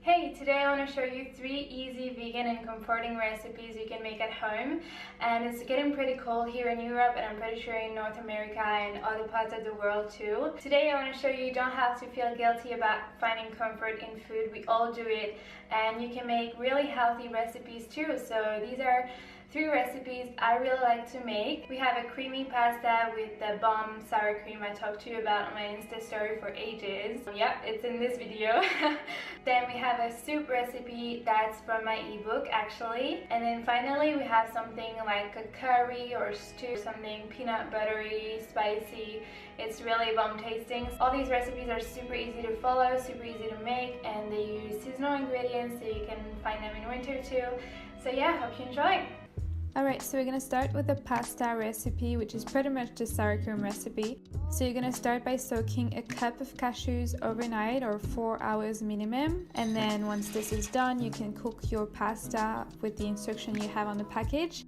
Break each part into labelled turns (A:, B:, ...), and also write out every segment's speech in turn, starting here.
A: Hey, today I want to show you 3 easy vegan and comforting recipes you can make at home. And it's getting pretty cold here in Europe, and I'm pretty sure in North America and other parts of the world too. Today I want to show you don't have to feel guilty about finding comfort in food. We all do it, and you can make really healthy recipes too. So these are 3 recipes I really like to make. We have a creamy pasta with the bomb sour cream I talked to you about on my Insta story for ages. Yep, it's in this video. Then we have a soup recipe that's from my ebook actually. And then finally we have something like a curry or stew, something peanut buttery, spicy. It's really bomb tasting. All these recipes are super easy to follow, super easy to make, and they use seasonal ingredients so you can find them in winter too. So yeah, hope you enjoy.
B: Alright, so we're going to start with the pasta recipe, which is pretty much the sour cream recipe. So you're going to start by soaking a cup of cashews overnight, or 4 hours minimum. And then once this is done, you can cook your pasta with the instruction you have on the package.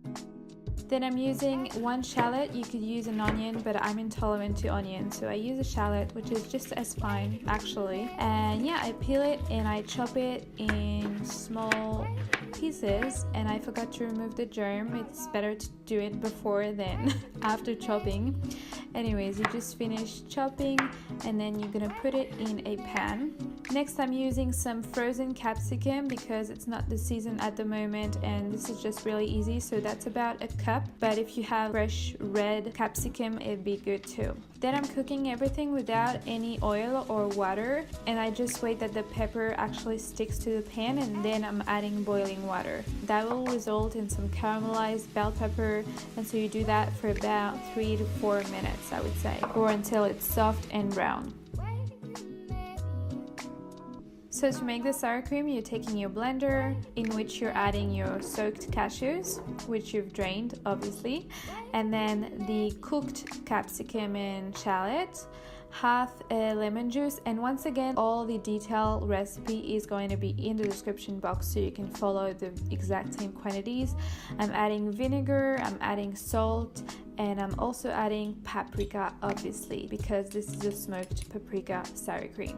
B: Then I'm using 1 shallot. You could use an onion, but I'm intolerant to onion, so I use a shallot, which is just as fine actually. And yeah, I peel it and I chop it in small pieces, and I forgot to remove the germ. It's better to do it before than after chopping. Anyways, you just finish chopping and then you're gonna put it in a pan. Next, I'm using some frozen capsicum because it's not the season at the moment, and this is just really easy, so that's about a cup. But if you have fresh red capsicum, it'd be good too. Then I'm cooking everything without any oil or water, and I just wait that the pepper actually sticks to the pan, and then I'm adding boiling water. That will result in some caramelized bell pepper, and so you do that for about 3 to 4 minutes, I would say, or until it's soft and brown. So to make the sour cream, you're taking your blender in which you're adding your soaked cashews, which you've drained obviously, and then the cooked capsicum and shallot, half a lemon juice, and once again all the detailed recipe is going to be in the description box so you can follow the exact same quantities. I'm adding vinegar, I'm adding salt, and I'm also adding paprika obviously because this is a smoked paprika sour cream.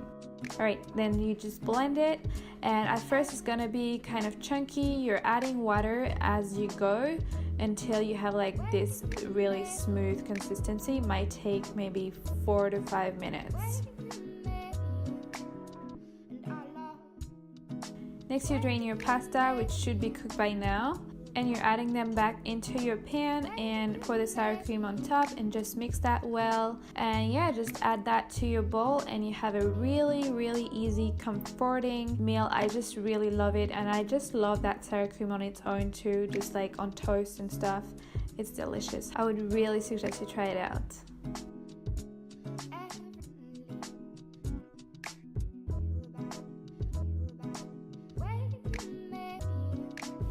B: Alright, then you just blend it, and at first it's gonna be kind of chunky. You're adding water as you go until you have like this really smooth consistency. It might take maybe 4 to 5 minutes. Next, you drain your pasta, which should be cooked by now, and you're adding them back into your pan and pour the sour cream on top and just mix that well. And yeah, just add that to your bowl and you have a really easy, comforting meal. I just really love it, and I just love that sour cream on its own too, just like on toast and stuff. It's delicious. I would really suggest you try it out.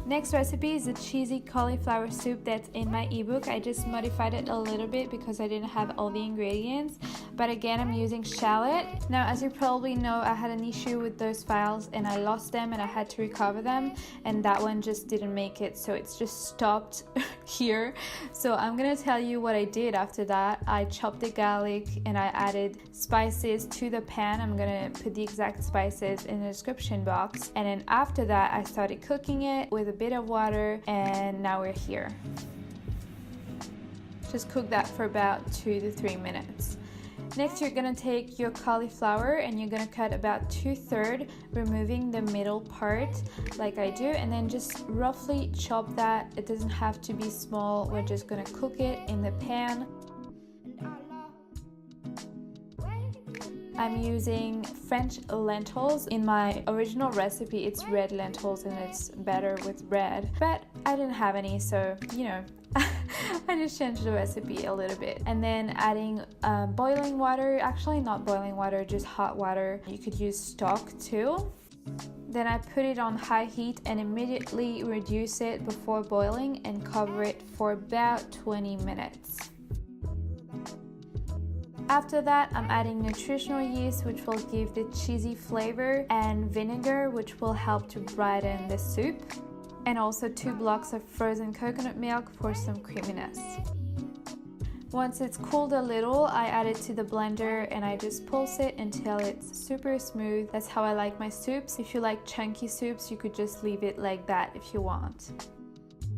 B: Next recipe is a cheesy cauliflower soup that's in my ebook. I just modified it a little bit because I didn't have all the ingredients, but again I'm using shallot. Now, as you probably know, I had an issue with those files and I lost them and I had to recover them, and that one just didn't make it, so it's just stopped here. So I'm gonna tell you what I did after that. I chopped the garlic and I added spices to the pan. I'm gonna put the exact spices in the description box, and then after that I started cooking it with a bit of water, and now we're here. Just cook that for about 2 to 3 minutes. Next, you're gonna take your cauliflower and you're gonna cut about 2/3, removing the middle part like I do, and then just roughly chop that. It doesn't have to be small. We're just gonna cook it in the pan. I'm using French lentils. In my original recipe it's red lentils and it's better with red, but I didn't have any, so you know, I just changed the recipe a little bit. And then adding boiling water, actually not boiling water, just hot water. You could use stock too. Then I put it on high heat and immediately reduce it before boiling and cover it for about 20 minutes. After that, I'm adding nutritional yeast, which will give the cheesy flavor, and vinegar, which will help to brighten the soup, and also 2 blocks of frozen coconut milk for some creaminess. Once it's cooled a little, I add it to the blender and I just pulse it until it's super smooth. That's how I like my soups. If you like chunky soups, you could just leave it like that if you want.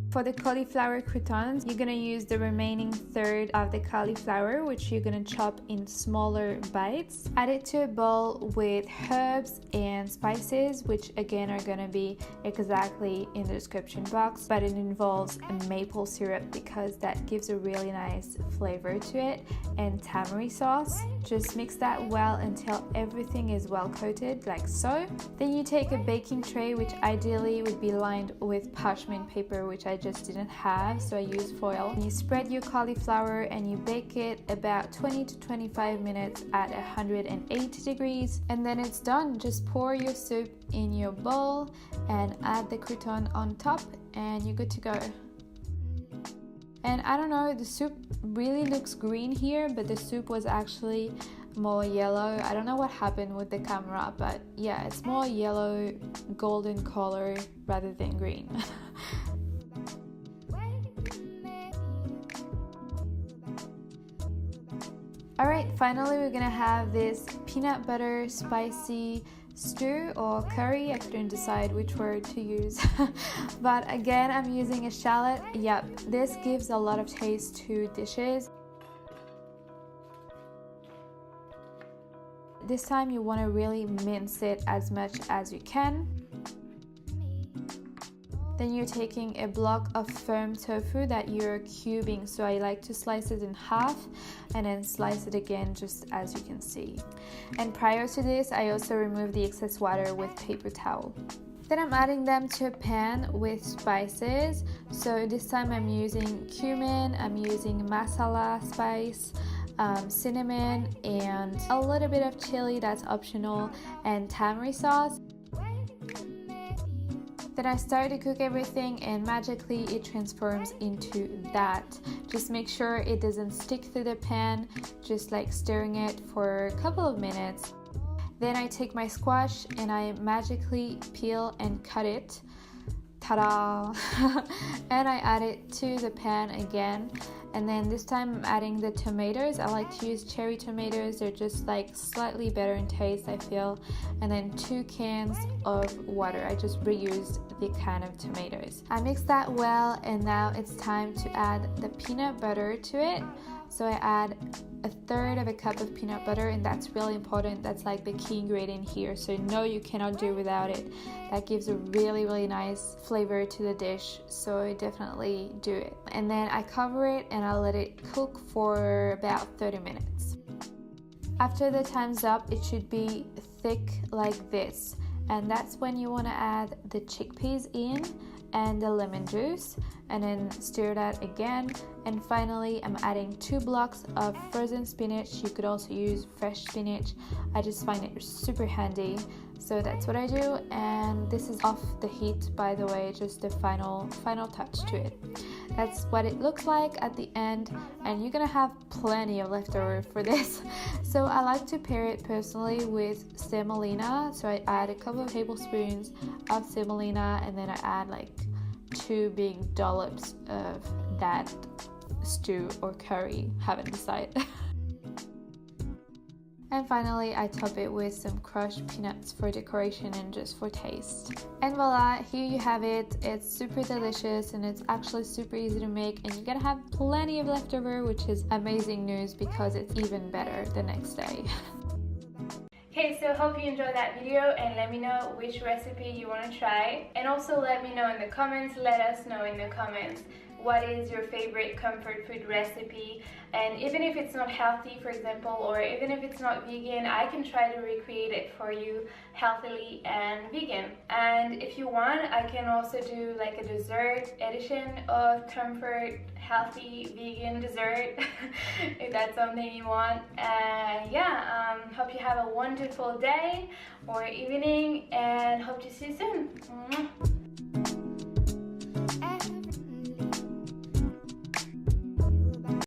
B: For the cauliflower croutons, you're gonna use the remaining third of the cauliflower, which you're gonna chop in smaller bites. Add it to a bowl with herbs and spices, which again are gonna be exactly in the description box, but it involves a maple syrup because that gives a really nice flavor to it, and tamari sauce. Just mix that well until everything is well coated, like so. Then you take a baking tray, which ideally would be lined with parchment paper, which I just didn't have, so I used foil. You spread your cauliflower and you bake it about 20 to 25 minutes at 180 degrees, and then it's done. Just pour your soup in your bowl and add the crouton on top and you're good to go. And I don't know, the soup really looks green here, but the soup was actually more yellow. I don't know what happened with the camera, but yeah, it's more yellow golden color rather than green. Alright, finally we're gonna have this peanut butter spicy stew or curry. I couldn't decide which word to use. But again, I'm using a shallot. Yep, this gives a lot of taste to dishes. This time you want to really mince it as much as you can. Then you're taking a block of firm tofu that you're cubing, so I like to slice it in half and then slice it again just as you can see. And prior to this, I also removed the excess water with paper towel. Then I'm adding them to a pan with spices. So this time I'm using cumin, I'm using masala spice, cinnamon, and a little bit of chili, that's optional, and tamari sauce. Then I start to cook everything and magically it transforms into that. Just make sure it doesn't stick to the pan, just like stirring it for a couple of minutes. Then I take my squash and I magically peel and cut it. Ta-da! And I add it to the pan again. And then this time I'm adding the tomatoes. I like to use cherry tomatoes. They're just like slightly better in taste, I feel. And then 2 cans of water. I just reused the can of tomatoes. I mix that well, and now it's time to add the peanut butter to it. So I add 1/3 cup of peanut butter, and that's really important. That's like the key ingredient here, so no, you cannot do without it. That gives a really nice flavor to the dish, so definitely do it. And then I cover it and I'll let it cook for about 30 minutes. After the time's up, it should be thick like this, and that's when you want to add the chickpeas in and the lemon juice, and then stir that again. And finally I'm adding 2 blocks of frozen spinach. You could also use fresh spinach. I just find it super handy, so that's what I do. And this is off the heat, by the way, just the final touch to it. That's what it looks like at the end, and you're gonna have plenty of leftover for this. So I like to pair it personally with semolina, so I add a couple of tablespoons of semolina, and then I add like 2 big dollops of that stew or curry, haven't decided. And finally I top it with some crushed peanuts for decoration and just for taste. And voila, here you have it. It's super delicious and it's actually super easy to make, and you're gonna have plenty of leftover, which is amazing news because it's even better the next day.
A: Okay, so hope you enjoyed that video, and let me know which recipe you want to try. And also let me know in the comments, let us know in the comments, what is your favorite comfort food recipe. And even if it's not healthy, for example, or even if it's not vegan, I can try to recreate it for you healthily and vegan. And if you want, I can also do like a dessert edition of comfort healthy vegan dessert if that's something you want. Yeah, hope you have a wonderful day or evening, and hope to see you soon.